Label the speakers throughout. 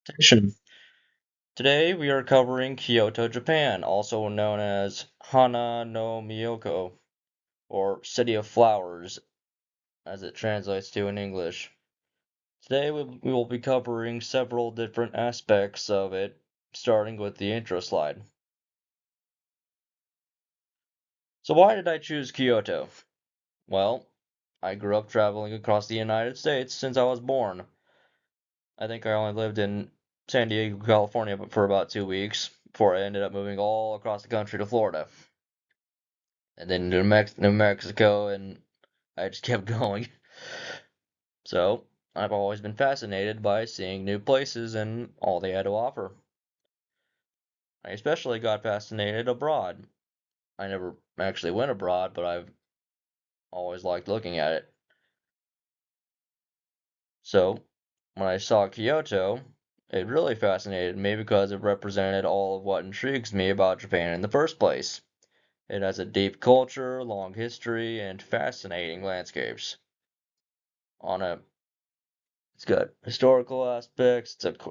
Speaker 1: Presentation. Today we are covering Kyoto, Japan, also known as Hana no Miyoko, or City of Flowers, as it translates to in English. Today we will be covering several different aspects of it, starting with the intro slide. So why did I choose Kyoto? Well, I grew up traveling across the United States since I was born. I think I only lived in San Diego, California for about 2 weeks before I ended up moving all across the country to Florida. And then New Mexico, and I just kept going. So I've always been fascinated by seeing new places and all they had to offer. I especially got fascinated abroad. I never actually went abroad, but I've always liked looking at it. So when I saw Kyoto, it really fascinated me because it represented all of what intrigues me about Japan in the first place. It has a deep culture, long history, and fascinating landscapes. On a, it's got historical aspects. That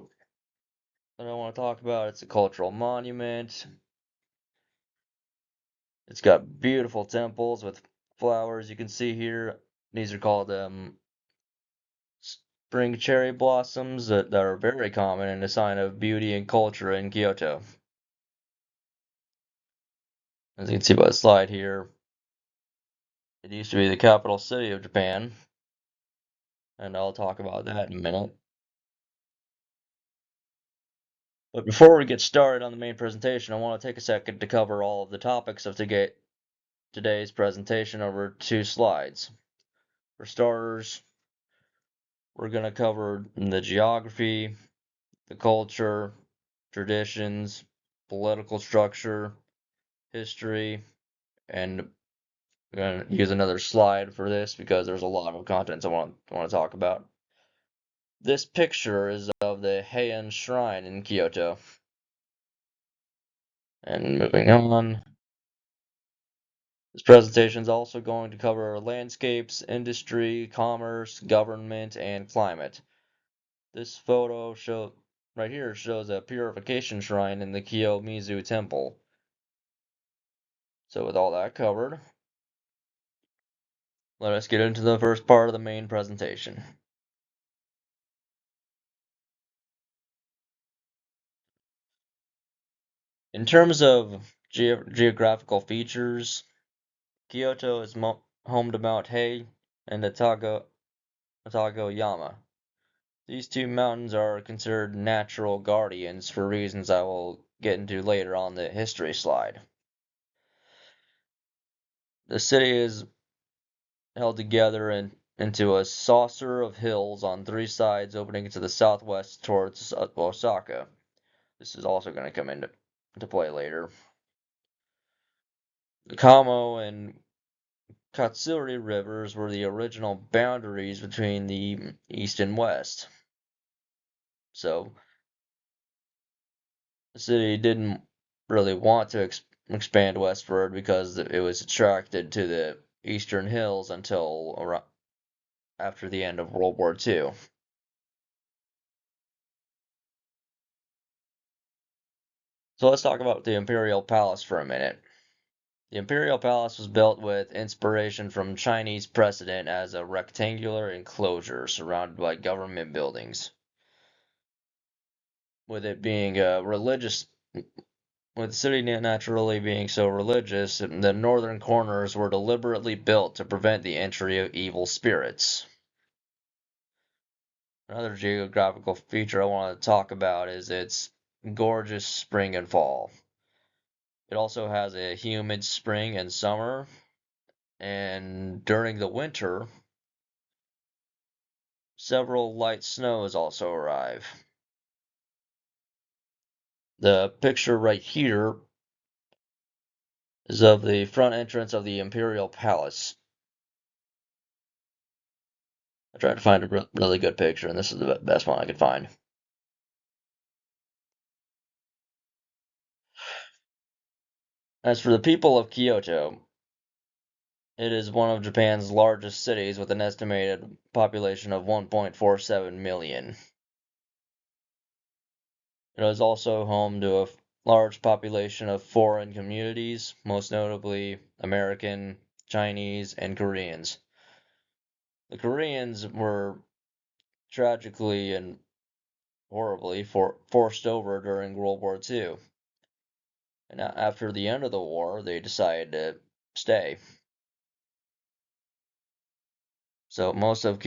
Speaker 1: I want to talk about. It's a cultural monument. It's got beautiful temples with flowers. You can see here. These are called spring cherry blossoms that are very common and a sign of beauty and culture in Kyoto. As you can see by the slide here, it used to be the capital city of Japan, and I'll talk about that in a minute. But before we get started on the main presentation, I want to take a second to cover all of the topics of today's presentation over 2 slides. For starters, we're going to cover the geography, the culture, traditions, political structure, history, and we're going to use another slide for this because there's a lot of content I want to talk about. This picture is of the Heian Shrine in Kyoto. And moving on, this presentation is also going to cover landscapes, industry, commerce, government, and climate. This photo right here shows a purification shrine in the Kiyomizu Temple. So with all that covered, let us get into the first part of the main presentation. In terms of geographical features, Kyoto is home to Mount Hei and Yama. These two mountains are considered natural guardians for reasons I will get into later on the history slide. The city is held together into a saucer of hills on 3 sides opening to the southwest towards Osaka. This is also going to come into play later. The Kamo and Katsuri rivers were the original boundaries between the east and west. So the city didn't really want to expand westward because it was attracted to the eastern hills until after the end of World War II. So let's talk about the Imperial Palace for a minute. The Imperial Palace was built with inspiration from Chinese precedent as a rectangular enclosure surrounded by government buildings. With it being with the city naturally being so religious, the northern corners were deliberately built to prevent the entry of evil spirits. Another geographical feature I want to talk about is its gorgeous spring and fall. It also has a humid spring and summer, and during the winter, several light snows also arrive. The picture right here is of the front entrance of the Imperial Palace. I tried to find a really good picture, and this is the best one I could find. As for the people of Kyoto, it is one of Japan's largest cities with an estimated population of 1.47 million. It is also home to a large population of foreign communities, most notably American, Chinese, and Koreans. The Koreans were tragically and horribly forced over during World War II. And after the end of the war, they decided to stay. So most of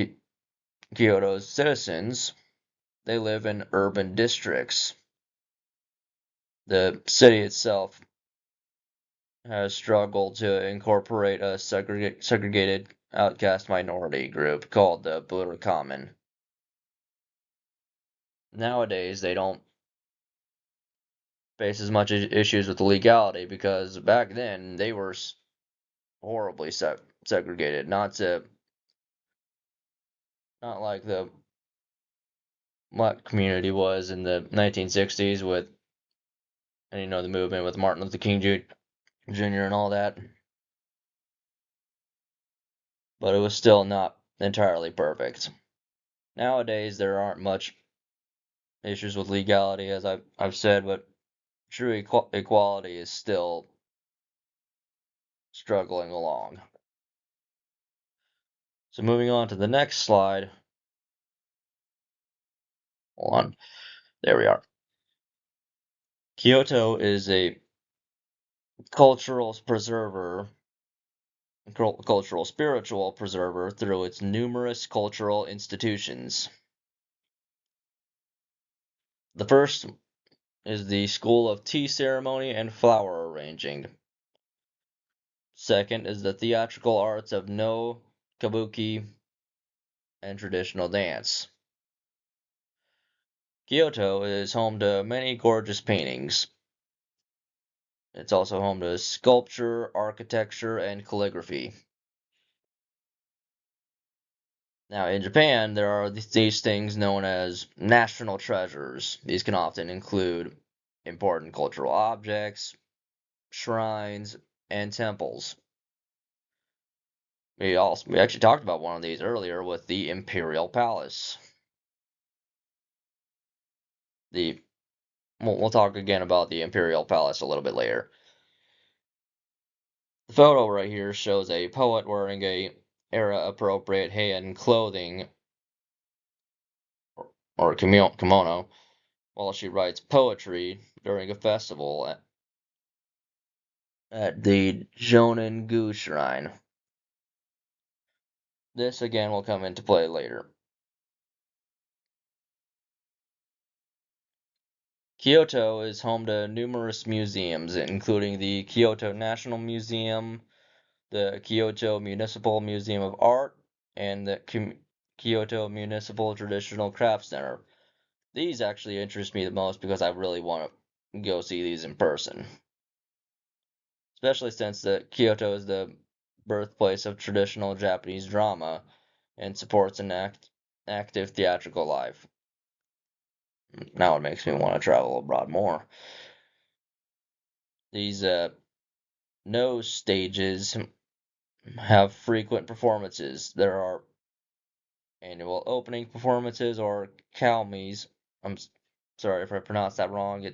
Speaker 1: Kyoto's citizens, they live in urban districts. The city itself has struggled to incorporate a segregated outcast minority group called the Blue Common. Nowadays, they don't face as much issues with legality because back then they were horribly segregated. Not like the black community was in the 1960s with, and the movement with Martin Luther King Jr. and all that. But it was still not entirely perfect. Nowadays, there aren't much issues with legality, as I've said, but true equality is still struggling along. So moving on to the next slide. Hold on. There we are. Kyoto is a cultural spiritual preserver through its numerous cultural institutions. The first is the School of Tea Ceremony and Flower Arranging. Second is the theatrical arts of No, Kabuki, and traditional dance. Kyoto is home to many gorgeous paintings. It's also home to sculpture, architecture, and calligraphy. Now, in Japan, there are these things known as national treasures. These can often include important cultural objects, shrines, and temples. We actually talked about one of these earlier with the Imperial Palace. We'll talk again about the Imperial Palace a little bit later. The photo right here shows a poet wearing a era-appropriate Heian clothing or kimono while she writes poetry during a festival at the Jonin-gu Shrine. This again will come into play later. Kyoto is home to numerous museums, including the Kyoto National Museum, the Kyoto Municipal Museum of Art, and the Kyoto Municipal Traditional Craft Center. These actually interest me the most because I really want to go see these in person. Especially since Kyoto is the birthplace of traditional Japanese drama and supports an active theatrical life. Now it makes me want to travel abroad more. These no stages have frequent performances. There are annual opening performances or kalmis. I'm sorry if I pronounced that wrong.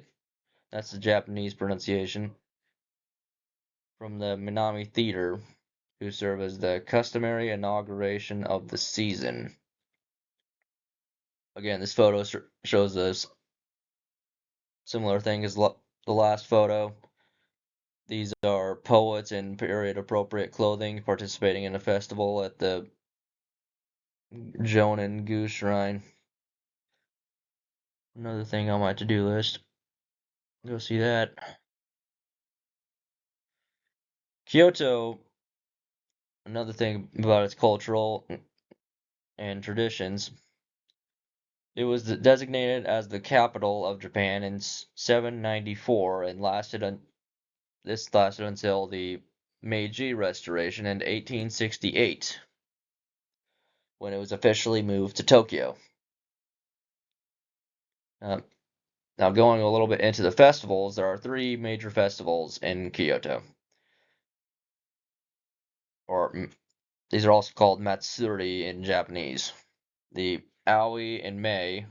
Speaker 1: That's the Japanese pronunciation. From the Minami Theater, who serve as the customary inauguration of the season. Again, this photo shows a similar thing as the last photo. These are poets in period-appropriate clothing participating in a festival at the Jonin-gu Shrine. Another thing on my to-do list. Go see that. Kyoto, another thing about its cultural and traditions, it was designated as the capital of Japan in 794 and lasted until the Meiji Restoration in 1868, when it was officially moved to Tokyo. Now, going a little bit into the festivals, there are 3 major festivals in Kyoto. These are also called Matsuri in Japanese. The Aoi in May,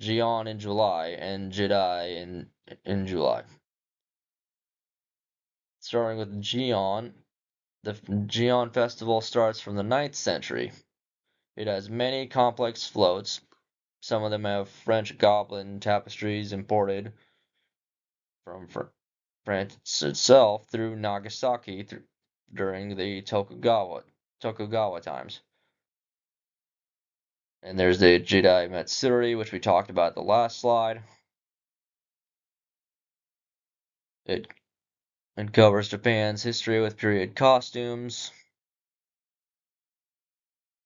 Speaker 1: Gion in July, and Jidai in July. Starting with Gion, the Gion festival starts from the 9th century. It has many complex floats. Some of them have French Gobelin tapestries imported from France itself through Nagasaki during the Tokugawa times. And there's the Jidai Matsuri, which we talked about the last slide. It covers Japan's history with period costumes.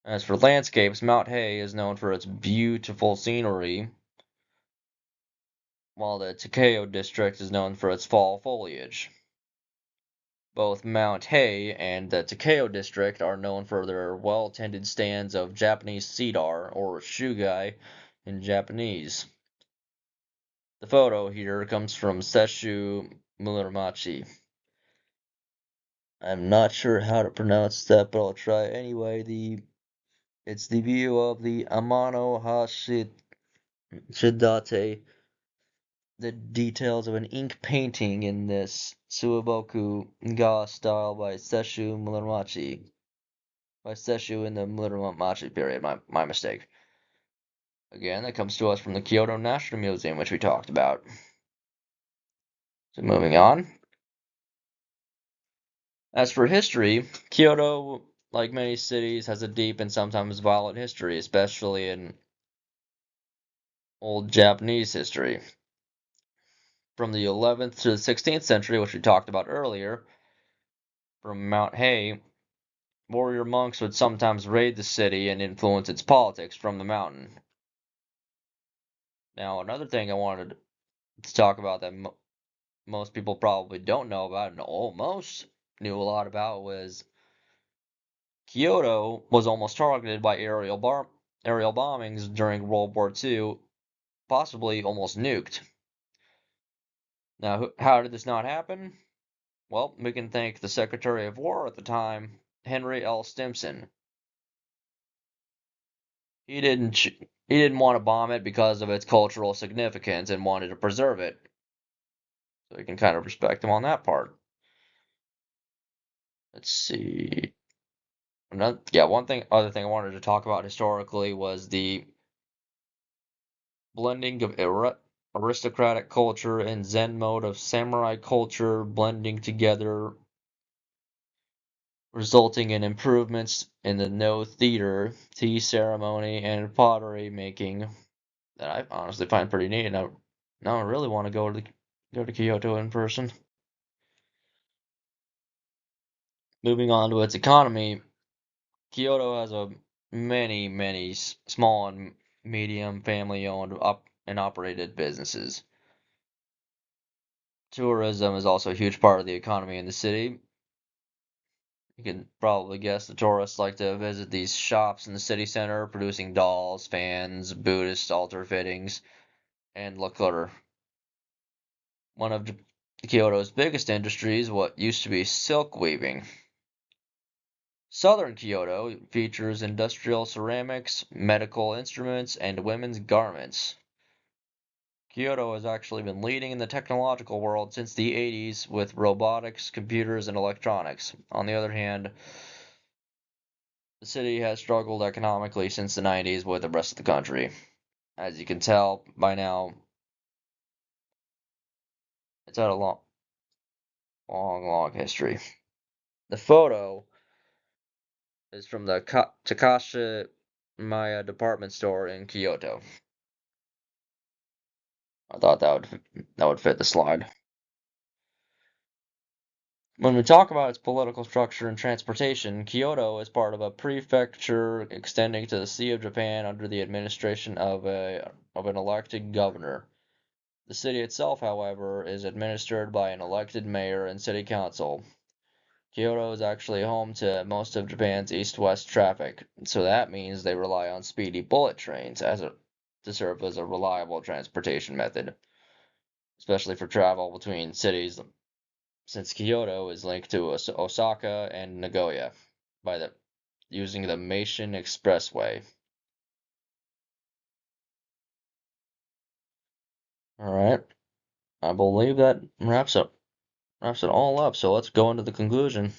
Speaker 1: As for landscapes, Mount Hay is known for its beautiful scenery, while the Takeo district is known for its fall foliage. Both Mount Hay and the Takeo district are known for their well-tended stands of Japanese cedar, or shugai in Japanese. The photo here comes from Sesshu Muromachi. I'm not sure how to pronounce that, but I'll try anyway. It's the view of the Amano Shidate, the details of an ink painting in this Suiboku ga style by Sesshu Muromachi. By Sesshu in the Muromachi period, my mistake. Again, that comes to us from the Kyoto National Museum, which we talked about. So moving on. As for history, Kyoto, like many cities, has a deep and sometimes violent history, especially in old Japanese history. From the 11th to the 16th century, which we talked about earlier, from Mount Hay, warrior monks would sometimes raid the city and influence its politics from the mountain. Now, another thing I wanted to talk about that most people probably don't know about, and almost knew a lot about, was Kyoto was almost targeted by aerial bombings during World War II, possibly almost nuked. Now, how did this not happen? Well, we can thank the Secretary of War at the time, Henry L. Stimson. He didn't want to bomb it because of its cultural significance and wanted to preserve it. So you can kind of respect him on that part. Let's see. Other thing I wanted to talk about historically was the blending of aristocratic culture and Zen mode of samurai culture blending together, resulting in improvements in the No theater, tea ceremony, and pottery making that I honestly find pretty neat. And now I really want to go to Kyoto in person. Moving on to its economy, Kyoto has many small and medium family-owned and operated businesses. Tourism is also a huge part of the economy in the city. You can probably guess the tourists like to visit these shops in the city center, producing dolls, fans, Buddhist altar fittings, and lacquer. One of Kyoto's biggest industries, what used to be silk weaving. Southern Kyoto features industrial ceramics, medical instruments, and women's garments. Kyoto has actually been leading in the technological world since the 80s with robotics, computers, and electronics. On the other hand, the city has struggled economically since the 90s with the rest of the country. As you can tell by now, it's had a long history. The photo is from the Takashi Maya department store in Kyoto. I thought that would fit the slide. When we talk about its political structure and transportation, Kyoto is part of a prefecture extending to the Sea of Japan under the administration of an elected governor. The city itself, however, is administered by an elected mayor and city council. Kyoto is actually home to most of Japan's east-west traffic, so that means they rely on speedy bullet trains to serve as a reliable transportation method, especially for travel between cities, since Kyoto is linked to Osaka and Nagoya by using the Meishin Expressway. All right. I believe that wraps it all up. So let's go into the conclusion.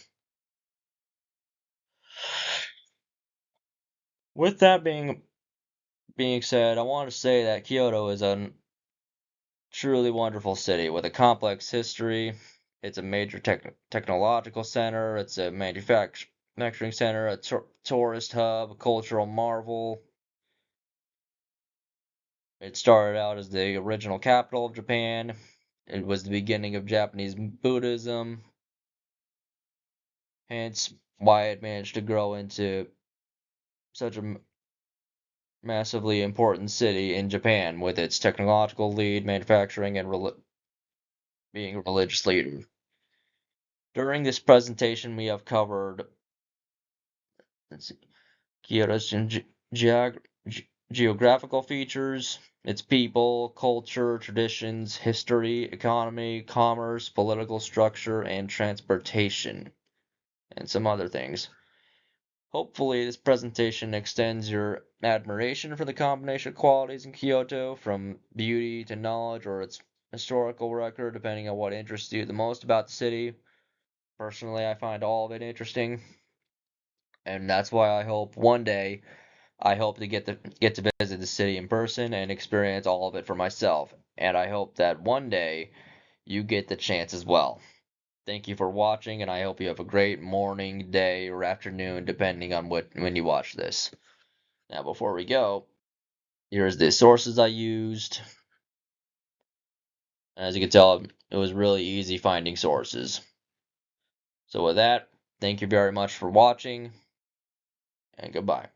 Speaker 1: With that being said, I want to say that Kyoto is a truly wonderful city with a complex history. It's a major technological center. It's a manufacturing center, a tourist hub, a cultural marvel. It started out as the original capital of Japan. It was the beginning of Japanese Buddhism, hence why it managed to grow into such a massively important city in Japan with its technological lead, manufacturing, and being a religious leader. During this presentation, we have covered, let's see, Kyoto's geographical features, its people, culture, traditions, history, economy, commerce, political structure, and transportation, and some other things. Hopefully, this presentation extends your admiration for the combination of qualities in Kyoto, from beauty to knowledge or its historical record, depending on what interests you the most about the city. Personally, I find all of it interesting, and that's why I hope one day I hope to get to visit the city in person and experience all of it for myself. And I hope that one day you get the chance as well. Thank you for watching, and I hope you have a great morning, day, or afternoon, depending on when you watch this. Now, before we go, here's the sources I used. As you can tell, it was really easy finding sources. So with that, thank you very much for watching, and goodbye.